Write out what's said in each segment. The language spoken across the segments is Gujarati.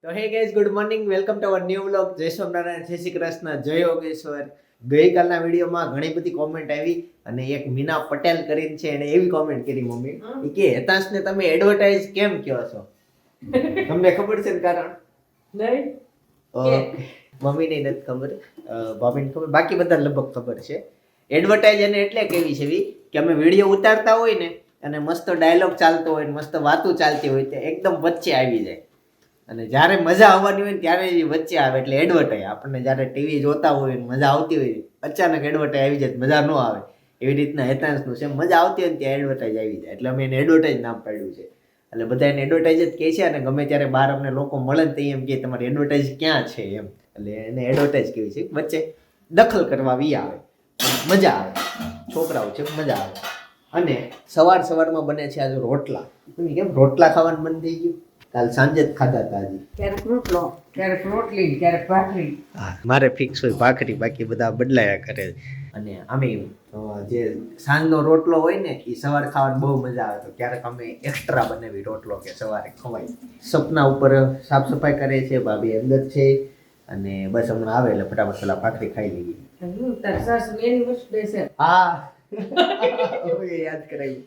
તો hey guys, good morning, welcome to our new vlog. જય સ્વામિનારાયણ, જય શ્રી કૃષ્ણ, જય યોગેશ્વર. ગઈકાલના વિડીયોમાં ઘણી બધી કોમેન્ટ આવી અને એક મીના પટેલ કરીને છે, એને એવી કોમેન્ટ કરી મમ્મી કે હેતાંશને તમે એડવર્ટાઇઝ કેમ કહો છો? તમને ખબર છે ને કારણ? નહીં. મમ્મીને નથી ખબર, ભાભીને ખબર, બાકી બધા લગભગ ખબર છે. એડવર્ટાઇઝ એને એટલે કેવી છે કે અમે વિડીયો ઉતારતા હોય ને અને મસ્ત ડાયલોગ ચાલતો હોય ને મસ્ત વાતો ચાલતી હોય તો એકદમ વચ્ચે આવી જાય અને જ્યારે મજા આવવાની હોય ને ત્યારે એ વચ્ચે આવે એટલે એડવર્ટાઇઝ. આપણને જ્યારે ટીવી જોતા હોય ને મજા આવતી હોય અચાનક એડવર્ટાઇઝ આવી જાય મજા ન આવે, એવી રીતના હેતાંશનું છે, મજા આવતી હોય ને ત્યાં એડવર્ટાઇઝ આવી જાય એટલે અમે એને એડવર્ટાઇઝ નામ પાડ્યું છે. એટલે બધા એને એડવર્ટાઇઝ જ કહે છે અને ગમે ત્યારે બહાર અમને લોકો મળે ને તો એમ કે તમારી એડવર્ટાઇઝ ક્યાં છે એમ, એટલે એને એડવર્ટાઇઝ કેવી છે, વચ્ચે દખલ કરવા વી આવે, મજા આવે, છોકરાઓ છે મજા આવે. અને સવારમાં બને છે આજે રોટલા. કેમ રોટલા ખાવાનું મન થઈ ગયું? કાલ સાંજે જ ખાધા હતા હજી. ક્યારેક રોટલો, ક્યારેક રોટલી, ક્યારેક ભાખરી. હા, મારે ફિક્સ હોય ભાખરી, બાકી બધા બદલાયા કરે. અને અમે જે સાંજનો રોટલો હોય ને એ સવારે ખાવાની બહુ મજા આવે, તો ક્યારેક અમે એક્સ્ટ્રા બનાવી રોટલો કે સવારે ખવાય. સપના ઉપર સાફ સફાઈ કરે છે, ભાભી અંદર છે અને બસ હમણાં આવે એટલે ફટાફટ પેલા ભાખરી ખાઈ લઈએ. તાર સાસુ એની વસ્તુ છે. હા, યાદ કરાયું.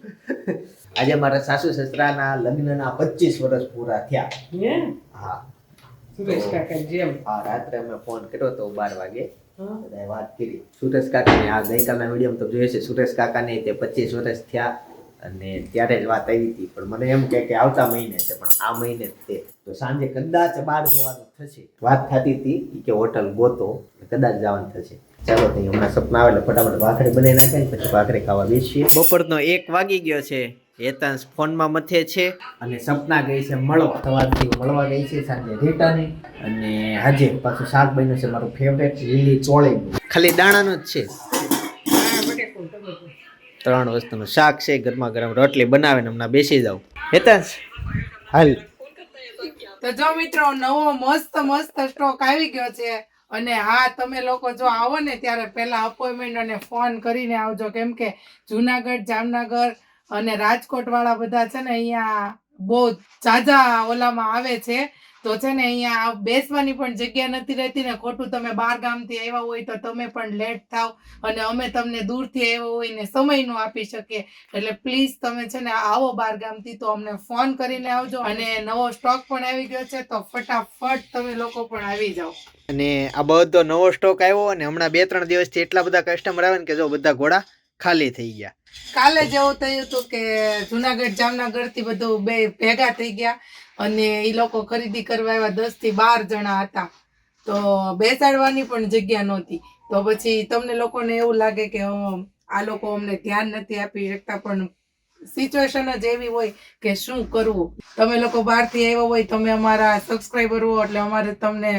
આજે મારા સાસુ સસરાના લગ્નના 25 વર્ષ પૂરા થયા. હે? હા, સુરેશ કાકા જેમ. હા, રાત્રે અમે ફોન કર્યો તો 12 વાગે, બધાએ વાત કરી. સુરેશ કાકાને આ ગઈકાલના વિડીયોમાં તો જોઈએ છે, સુરેશ કાકાને તે 25 વર્ષ થયા અને ત્યારે જ વાત આવી હતી, પણ મને એમ કે આવતા મહિને છે, પણ આ મહિને જ તે. તો સાંજે કદાચ બહાર જવાનું થશે, વાત થતી હતી કે હોટલ ગોતો, કદાચ જવાનું થશે. ચાલો તો હમણાં સપના આવે એટલે ફટાફટ ભાખરી બનાવી નાખે ને પછી ભાખરી ખાવા બેસીએ. બપોરનો 1 વાગી ગયો છે, હેતાંશ ફોનમાં મથે છે અને સપના ગઈ છે મળવા. સવારથી મળવા ગઈ છે, સાંજે રિટર્ન. અને આજે પાછું શાક બન્યું છે મારું ફેવરેટ, લીલી ચોળી, ખાલી દાણાનું જ છે. 3 વસ્તુનું શાક છે, ગરમા ગરમ રોટલી બનાવે ને હમણાં બેસી જાવ. હેતાંશ હાલ. તો જો મિત્રો, નવો મસ્ત સ્ટોક આવી ગયો છે. અને હા, તમે લોકો જો આવો ને ત્યારે પહેલા અપોઇન્ટમેન્ટ અને ફોન કરીને આવજો, કેમ કે જુનાગઢ, જામનગર અને રાજકોટ વાળા બધા છે ને અહીંયા બહુ ઝાઝા ઓલામાં આવે છે. તો છે ને અહીંયા બેસવાની પણ જગ્યા નથી રહેતી ને ખોટું તમે બાર ગામથી આવ્યા હોય તો તમે પણ લેટ થાવ અને અમે તમને દૂરથી આવ્યા હોય ને સમય ન આપી શકીએ. એટલે પ્લીઝ તમે છે ને આવો બાર ગામથી તો અમને ફોન કરીને આવજો. અને નવો સ્ટોક પણ આવી ગયો છે તો ફટાફટ તમે લોકો પણ આવી જાઓ. અને આ બધો નવો સ્ટોક આવ્યો અને હમણાં 2-3 દિવસથી એટલા બધા કસ્ટમર આવે ને કે જો બધા ઘોડા ખાલી થઈ ગયા. કાલે જ એવું થયું હતું કે જુનાગઢ જામનગર થી બધું બે ભેગા થઈ ગયા અને એ લોકો ખરીદી કરવા આવ્યા, 10 થી 12 જણા હતા, તો બેસાડવાની પણ જગ્યા નહોતી. તો પછી તમને લોકોને એવું લાગે કે આ લોકો અમને ધ્યાન નથી આપી શકતા, પણ સિચ્યુએશન જ એવી હોય કે શું કરવું. તમે લોકો બહારથી આવ્યા હોય, તમે અમારા સબસ્ક્રાઈબર હો એટલે અમારે તમને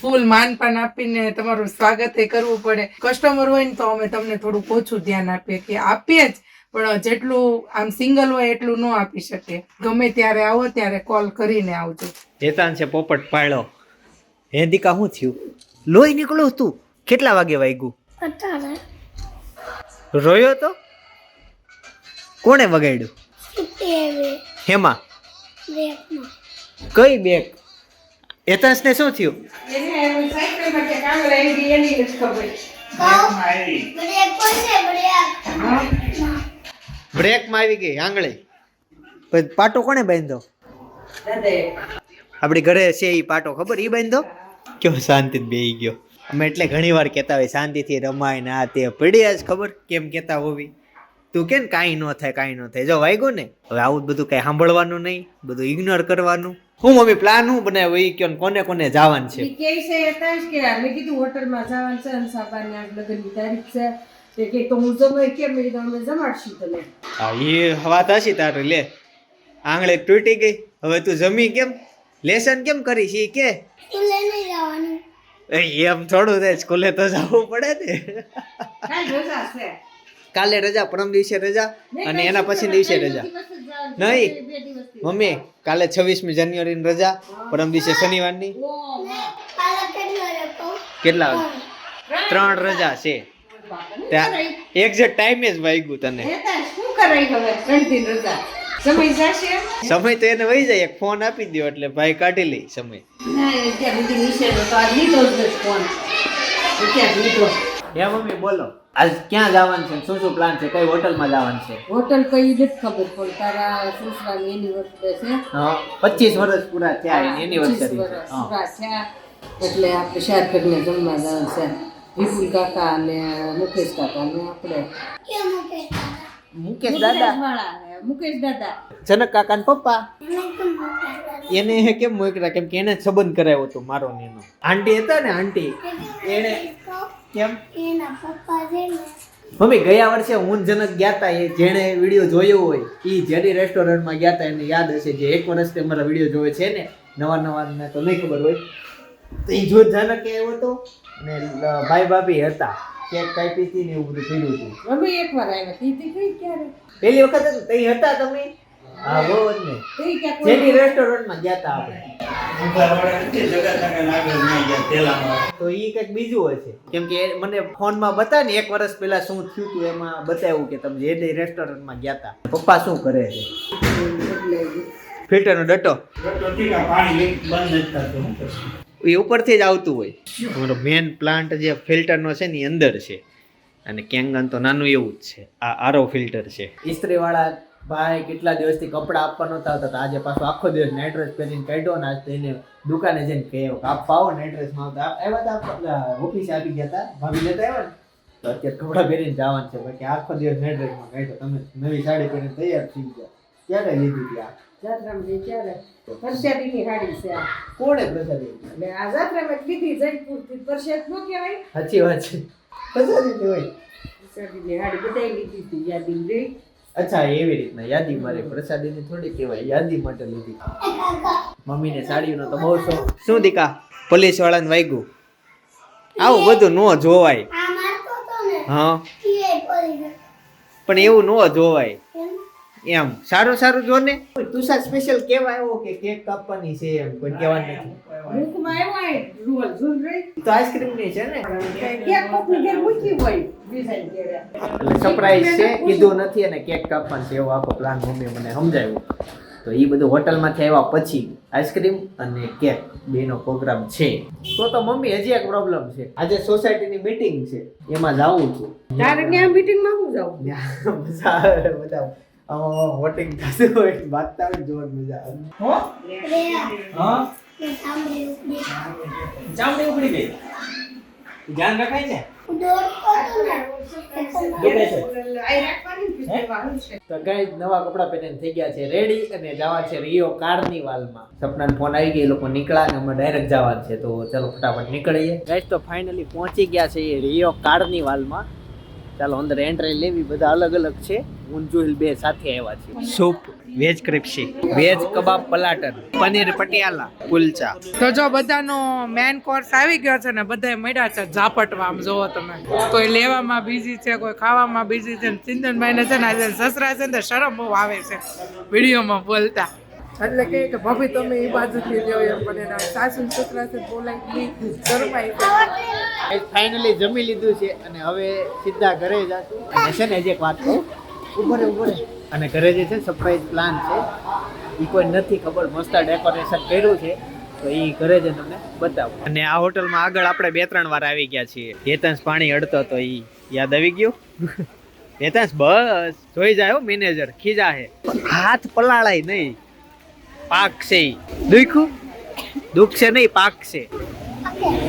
ફૂલ માનપાન આપીને તમારું સ્વાગત કરવું પડે. કસ્ટમર હોય ને તો અમે તમને થોડું ઓછું ધ્યાન આપીએ જ, પણ જેટલું આમ સિંગલ હોય એટલું ન આપી શકે. ગમે ત્યારે આવો ત્યારે કોલ કરીને આવજો. હેતાંશ છે પોપટ પાળો. હે દીકા શું થયું? લોહી નીકળ્યું તું? કેટલા વાગે વાગ્યું? રોયો તો? કોણે વગાડ્યું? હેમાં? કઈ બેગ? હેતાંશ ને શું થયું? બ્રેક માં આવી ગઈ આંગળે. પાટો કોને બાંધ્યો? આપડી ઘરે છે ઈ પાટો, ખબર? ઈ બાંધ્યો? કેવો શાંતિ બેહી ગયો. અમે એટલે ઘણી વાર કહેતા હોય શાંતિથી રમાય ને આ તે, પડી જ ખબર કેમ કહેતા હોવી. તું કે કાંઈ ન થાય, કાંઈ ન થાય. જો વાગ્યો ને, હવે આવું બધું કાંઈ સાંભળવાનું નહીં, બધું ઇગ્નોર કરવાનું. હું મમ્મી પ્લાન હું બનાવ્યો એ કયો, કોને કોને જવાનું છે? કે છે હેતાંશ કે મેં કીધું હોટલમાં જવાનું છે અને સાબાની આગ લગનની તારીખ છે, તે કે તો હું જમાઈ કેમ મેં કીધું અમે જમાડશું તને. હા, એ વાત હશી તારું. લે આંગળે તૂટી ગઈ, હવે તું જમી કેમ, લેસન કેમ કરીશ ઈ કે? એમ થોડું થાય, સ્કૂલે તો જવું પડે ને. કાલે રજા, પરમ દિવસે રજા અને એના પછી દિવસે રજા નહીં મમ્મી. કાલે 26મી જાન્યુઆરીની રજા, પરમ દિવસે શનિવારની. કેટલા વાગે? 3 રજા છે. ત્યાં એક્ઝેક્ટ ટાઈમે જ વાગ્યું તને. શું કરાય હવે 3 દિન રજા? સમય જશે સમય તો એને વહી જાય, એક ફોન આપી દો એટલે ભાઈ કાઢી લે સમય. ના ત્યાં બધી નિષેધો તો આજ લીધો જ નથી ફોન ત્યાં લીધો. હે મમ્મી બોલો, આજ ક્યાં જવાનું છે, શું શું પ્લાન છે, કઈ હોટલમાં જવાનું છે? હોટલ કઈ નથી ખબર પણ તારા સસરાની એનિવર્સરી છે. હા 25 વર્ષ પૂરા થયા એની 25 એનિવર્સરી. વર્ષ પૂરા થયા એટલે આપણે શાર કરીને જમવા જવાનું છે. વિપુલ કાકા અને મુકેશ કાકા ને આપણે મુકેશ દાદા, મુકેશ દાદા જનક કાકા ને પપ્પા. એને કેમ મોકલા? કેમ કે એને જ સંબંધ કરાવ્યો હતો મારો ને એનો. આંટી હતા ને આંટી, એને કેમ મમ્મી ગયા વર્ષે હું ને જનક ગયા તા, એ જેણે વિડીયો જોયો હોય એ જેની રેસ્ટોરન્ટમાં ગયા તા એને યાદ હશે. જે એક વર્ષથી અમારા વિડીયો જોવે છે ને નવા ને તો નહીં ખબર હોય તો એ જો જનક આવ્યો હતો અને ભાઈ ભાભી હતા, કેક કાપી હતી ને એવું બધું પીડ્યું હતું. મમ્મી એકવાર આવ્યા તી કઈ ક્યારે પહેલી વખત હતું તઈ હતા તમે? હા બહુ જ ને, કઈ ક્યાં જેની રેસ્ટોરન્ટમાં ગયા તા આપણે. તો ઈ કંઈક બીજું હશે, કેમ કે મને ફોનમાં બતાવે ને એક વર્ષ પહેલા શું થયું હતું એમાં બતાવ્યું કે તમે જે રેસ્ટોરન્ટમાં ગયા હતા. પપ્પા શું કરે છે? ફિલ્ટરનો ડટો એ ઉપરથી જ આવતું હોય. અમારો મેન પ્લાન્ટ જે ફિલ્ટરનો છે ને એ અંદર છે અને કેંગન તો નાનું એવું જ છે. આ આરો ફિલ્ટર છે. ઇસ્ત્રીવાળા ભાઈ કેટલા દિવસથી કપડાં આપવા નહોતા આવતા, આજે પાછો આખો દિવસ નાઇટ ડ્રેસ પહેરીને કાઢ્યો ને આજ તો એને દુકાને જઈને કહ્યું કે આપવા આવો નાઇટ ડ્રેસમાં આવતા આવ્યા હતા, ઓફિસે આપી ગયા હતા, ભાભી લેતા આવ્યા ને તો અત્યારે કપડાં પહેરીને જવાનું છે. બાકી આખો દિવસ નાઇટ ડ્રેસમાં કાઢ્યો. તમે નવી સાડી પહેરીને તૈયાર થઈ ગયા. ક્યારે લીધી હતી આ? જાત્રામાં જઈ ત્યારે પરસાદીની સાડી છે આ. કોણે પ્રસાદી? એટલે આ જાત્રામાં લીધી જયપુરથી પરસાદ નો કહેવાય. સાચી વાત છે, પ્રસાદી હોય. પરસાદીની સાડી બધાય લીધી હતી યાદી રહી. અચ્છા એવી રીતના યાદી મારે પ્રસાદીની થોડી કહેવાય, યાદી માટે લીધી. મમ્મીને સાડીનો તો બહુ શોખ. શું દીકા પોલીસ વાળાને વાગ્યું? આવું બધું નો જોવાય. હા પણ એવું નો જોવાય એમ. સારું સારું જો ને. તુષાર સ્પેશિયલ કેવા આવ્યો કે કેક કાપવાની છે એમ કોઈ કહેવાનું નથી. મુખમાં આવ્યો રૂલ ઝૂલ રહી તો આઈસ્ક્રીમ ની છે ને, કેક કોકની ઘેર મૂકી હોય બીજા ઘેરે. એટલે સરપ્રાઈઝ છે, કીધું નથી અને કેક કાપવાનું છે એવો આખો પ્લાન મમ્મી મને સમજાવ્યો. તો એ બધું હોટલમાંથી આવ્યા પછી આઈસ્ક્રીમ અને કેક બેનો પ્રોગ્રામ છે. તો મમ્મી હજી એક પ્રોબ્લેમ છે, આજે સોસાયટીની મીટિંગ છે એમાં જાવું છું. તારે ત્યાં મીટિંગમાં હું જાઉં? મજા આવે બધા વોટિંગ થતું હોય વાતતા હોય જોર મજા આવે. હા ચામડી ઉકળી ગઈ, ધ્યાન રખાય છે. તો ગાઈસ નવા કપડા પહેરીને થઈ ગયા છે રેડી અને જવા છે રિયો કાર્નિવાલમાં. સપનાને ફોન આવી ગયો, એ લોકો નીકળ્યા ને અમે ડાયરેક્ટ જવાનું છે. તો ચાલો ફટાફટ નીકળીએ. ગાઈસ તો ફાઇનલી પહોંચી ગયા છે રિયો કાર્નિવાલમાં. ચાલો અંદર એન્ટ્રી લેવી. બધા અલગ અલગ છે. ઊંજુહિલ બે સાથે આવ્યા છે. સૂપ, વેજ ક્રિસ્પી, વેજ કબાબ પલાટર, પનીર પટિયાલા, કુલચા. તો જો બધાનો મેન કોર્સ આવી ગયો છે ને બધાય મળ્યા છે ઝાપટવા. આમ જોવો તમે, કોઈ લેવામાં બીજી છે, કોઈ ખાવામાં બીજી છે. ચિંતનભાઈને છે ને આજે સસરા છે ને શરમ બહુ આવે છે વિડીયોમાં બોલતા. એટલે કે ભાભી તમે એ બાજુથી લ્યો એમ બને સાસુ સસરા છે બોલાય શરમાઈ. ફાઇનલી જમી લીધું છે અને હવે સીધા ઘરે જાશું. અને છે ને હજી એક વાત કહું, ઉભરે અને ઘરે જે છે સરપ્રાઈઝ પ્લાન છે. એ કોઈ નથી ખબર, મસ્ત ડેકોરેશન કર્યું છે તો એ ઘરે જ તમને બતાવું. અને આ હોટલમાં આગળ આપણે 2-3 વાર આવી ગયા છીએ. હેતાંશ પાણી અડતો તો એ યાદ આવી ગયું. હેતાંશ બસ જોઈ જાય મેનેજર ખીજા હે, હાથ પલાળાય નહીં, પાક છે. દુઃખ છે નહીં, પાક છે.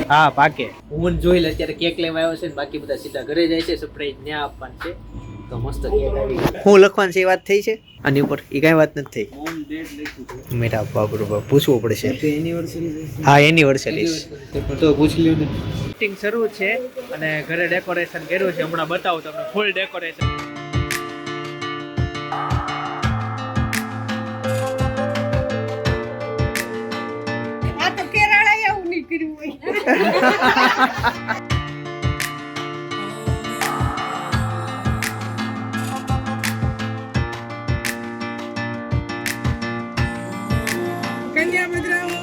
હા પાકે. હું જોઈ લે અત્યારે કેક લેવા આવ્યો છે ને બાકી બધા સીધા ઘરે જાય છે. સરપ્રાઈઝ ન્યા આપવાનું છે તો મસ્ત કેક આવી. હું લખવાનું છે એ વાત થઈ છે આની ઉપર? એ કઈ વાત નથી થઈ. મેરા બાબરો બાપ પૂછવું પડશે. હા એનિવર્સરી તો પૂછી લ્યો ને. મીટિંગ શરૂ છે અને ઘરે ડેકોરેશન કર્યું છે. હમણાં બતાવું તમને ફૂલ ડેકોરેશન. આ તો કેરાળા એવું નીકળ્યું હોય. કન્યા મદ્રાઓ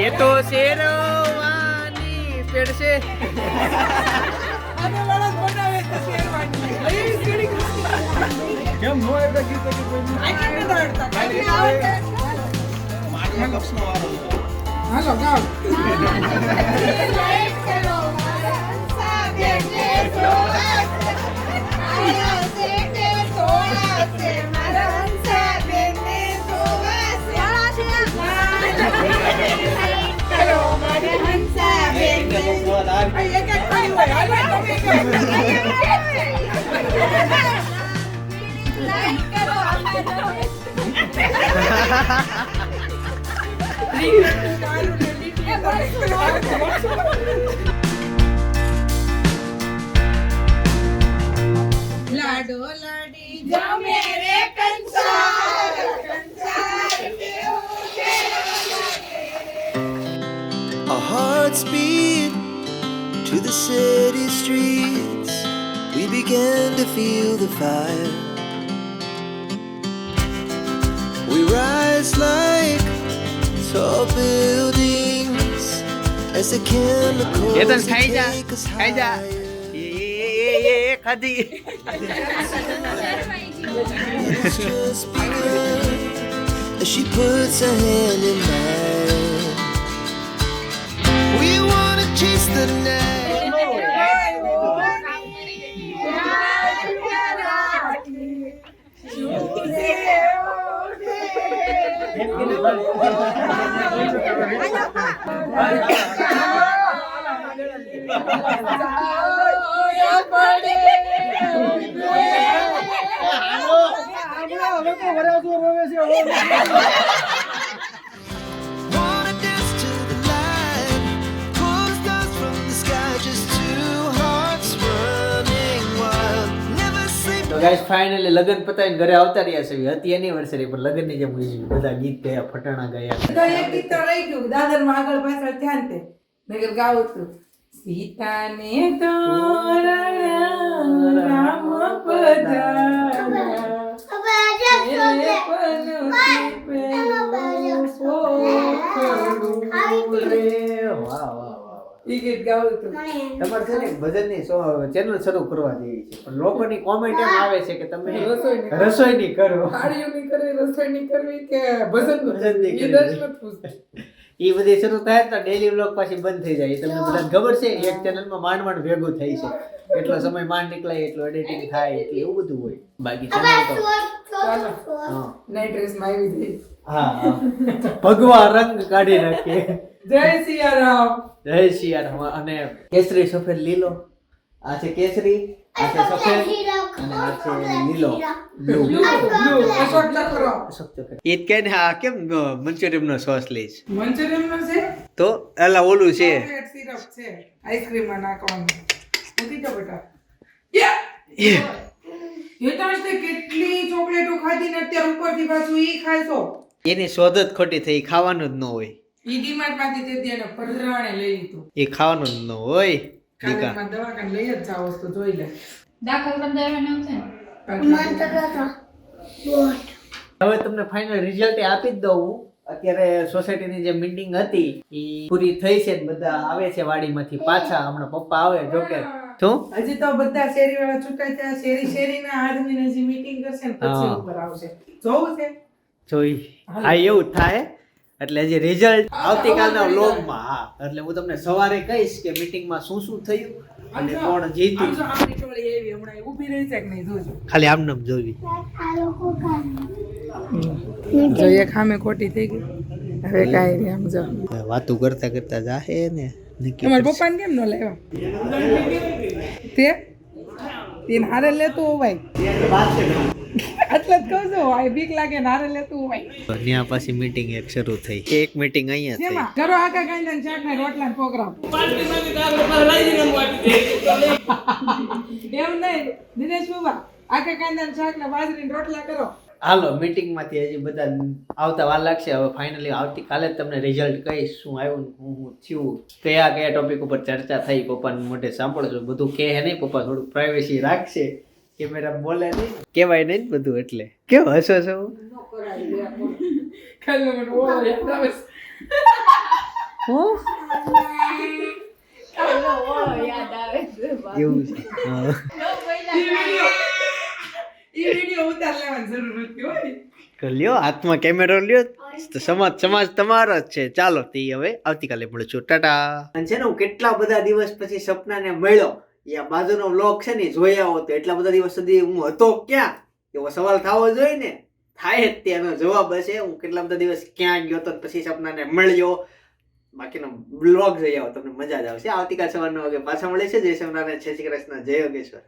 ये तो शेरवानी पेड़ से અને માણસ બનાવે તો શેરવાની લઈ સીડી કેમ નો એટલે ગીત કે કોઈ આ કેમ ન આવડતા ખાલી આવડે માગના લક્ષનો વારો હાલો ગાઓ લાડો લાડી જા મેરે કંસાર કંસાર Our hearts beat to the city streets. We began to feel the fire. We rise like tall buildings as the chemicals Ethan, ખાઈ જા, take us ખાઈ જા. higher. એ ખાધી It's just begun as she puts her hand in mine. We wanna chase the night. Wanna dance to the light, pull stars from the sky, just two hearts running wild. Never sleep. તો ગાઈસ ફાઇનલી લગન પતાવીને ઘરે આવતા રહ્યા છે હતી એનિવર્સરી પણ લગનની જેમ ઉજવી બધા ગીત ગયા ફટાણા ગયા તો એક ગીત તો રહી ગયું દાદર માં આગળ પાછળ ધ્યાન તે નગર ગાવું હતું સીતાને તોરણ રામ પધાર્યા એને પનોતી પેલું પોખડું રે. વાહ વાહ વાહ ઈ ગીત ગાવું હતું તમારે છે ને ભજનની ચેનલ શરૂ કરવા જેવી છે પણ લોકોની કોમેન્ટ એમ આવે છે કે તમે રસોઈ નહીં કરો થાળીઓ ની કરવી રસોઈ ની કરવી કે ભજન ભજન નહીં ઈ કરવી. દસ નથી પૂછતું. એ બધી શરૂ થાય તો ડેલી વ્લોગ પાછી બંધ થઈ જાય તમને બધાને ખબર છે એક ચેનલમાં માંડ માંડ ભેગું થાય છે એટલો સમય માંડ નીકળાય એટલું એડિટિંગ થાય એટલે એવું બધું હોય બાકી ચેનલ તો ચાલો હા નાઈટ ડ્રેસ માં આવી જઈ હા ભગવા રંગ કાઢી નાખીએ જય સિયારામ જય સિયારામ અને કેસરી સફેદ લીલો આ છે કેસરી આ છે સફેદ અને આ છે લીલો બ્લુ બ્લુ અશોક ચક્ર ઈદ કે ને આ કેમ મંચુરિયમ નો સોસ લઈશ મંચુરિયન નો છે તો એલા ઓલું છે ચોકલેટ સિરપ છે આઈસ્ક્રીમ માં નાખવાનું મૂકી દો બેટા એ તો તે કેટલી ચોકલેટો ખાધી ને અત્યારે ઉપરથી પાછું ઈ ખાશો એની શોધ જ ખોટી થઈ ખાવાનું જ ન હોય ઈ ડીમાર્ટ માંથી તે તેને પધરાણે લઈ લીધું એ ખાવાનું જ ન હોય દીકા કાલેમાં દવાખાને લઈ જ જાવ તો જોઈ લે દાખલ બંધાવવાનું છે હવે તમને ફાઇનલ રિઝલ્ટ આપી જ દઉં હું. અત્યારે સોસાયટીની જે મીટિંગ હતી એ પૂરી થઈ છે ને બધા આવે છે વાડીમાંથી પાછા હમણાં પપ્પા આવે જોકે શું હજી તો બધા શેરી વાળા ચૂંટાઈ થયા શેરીના આદમીને હજી મીટિંગ કરશે ને પછી હા. ઉપર આવશે જોવું છે જોઈ હા એવું જ થાય એટલે હજી રિઝલ્ટ આવતીકાલના વ્લોગમાં હા એટલે હું તમને સવારે કહીશ કે મીટિંગમાં શું શું થયું અને કોણ જીત્યું આમ જો આપણી ટોળી એવી હમણાં ઊભી રહી છે કે નહીં જોજો ખાલી આમ નામ જોવી જો એક સામે ખોટી થઈ ગઈ હવે કાંઈ નહીં આમ જો વાતું કરતા કરતા જાહે ને તમારા પપ્પાને કેમ ન લાવ્યા તેને હારે લેતું હોવાય એટલે જ કહું છું ભાઈ બીક લાગે ને હારે લેતું હોવાય ત્યાં પછી મીટિંગ એક શરૂ થઈ એક મીટિંગ અહીંયા થઈ શેમાં કરો આખા ગાંડા શાક ને રોટલા ને પ્રોગ્રામ એમ નહીં દિનેશ બાબા આખા કાંદા શાક ને બાજરી રોટલા કરો હાલો મીટિંગ માંથી હજી બધા આવતા વાર લાગશે હવે ફાઇનલી આવતીકાલે જ તમને રિઝલ્ટ કહીશ શું આવ્યું ને હું થયું કયા કયા ટોપિક ઉપર ચર્ચા થઈ પપ્પાને મોઢે સાંભળજો બધું કહે નહીં પપ્પા થોડું પ્રાઇવેસી રાખશે કેમેરા બોલે નહીં કહેવાય નહીં ને બધું એટલે કેવું હસો છો ખાલી મને ઓ યાદ આવે છે. એવું છે હા. ઈ વિડિયો ઉતાર લેવાની જરૂર નથી હોય. તો લ્યો હાથમાં કેમેરો લ્યો તો સમાજ તમારો જ છે. ચાલો તે હવે આવતીકાલે મળશું. ટાટા. અને છે ને હું કેટલા બધા દિવસ પછી સપનાને મળ્યો. એ આ બાજુનો વ્લોગ છે ને જોઈ આવો તો એટલા બધા દિવસ સુધી હું હતો ક્યાં એવો સવાલ થવો જોઈએ ને. થાય જ તેનો જવાબ હશે હું કેટલા બધા દિવસ ક્યાં ગયો તો પછી સપનાને મળ્યો. બાકીનો બ્લોગ જોઈ આવો તમને મજા જ આવશે. આવતીકાલ સવારના વાગે પાછા મળે છે. જય સોમનાથ, જય શ્રી કૃષ્ણ, જય યોગેશ્વર.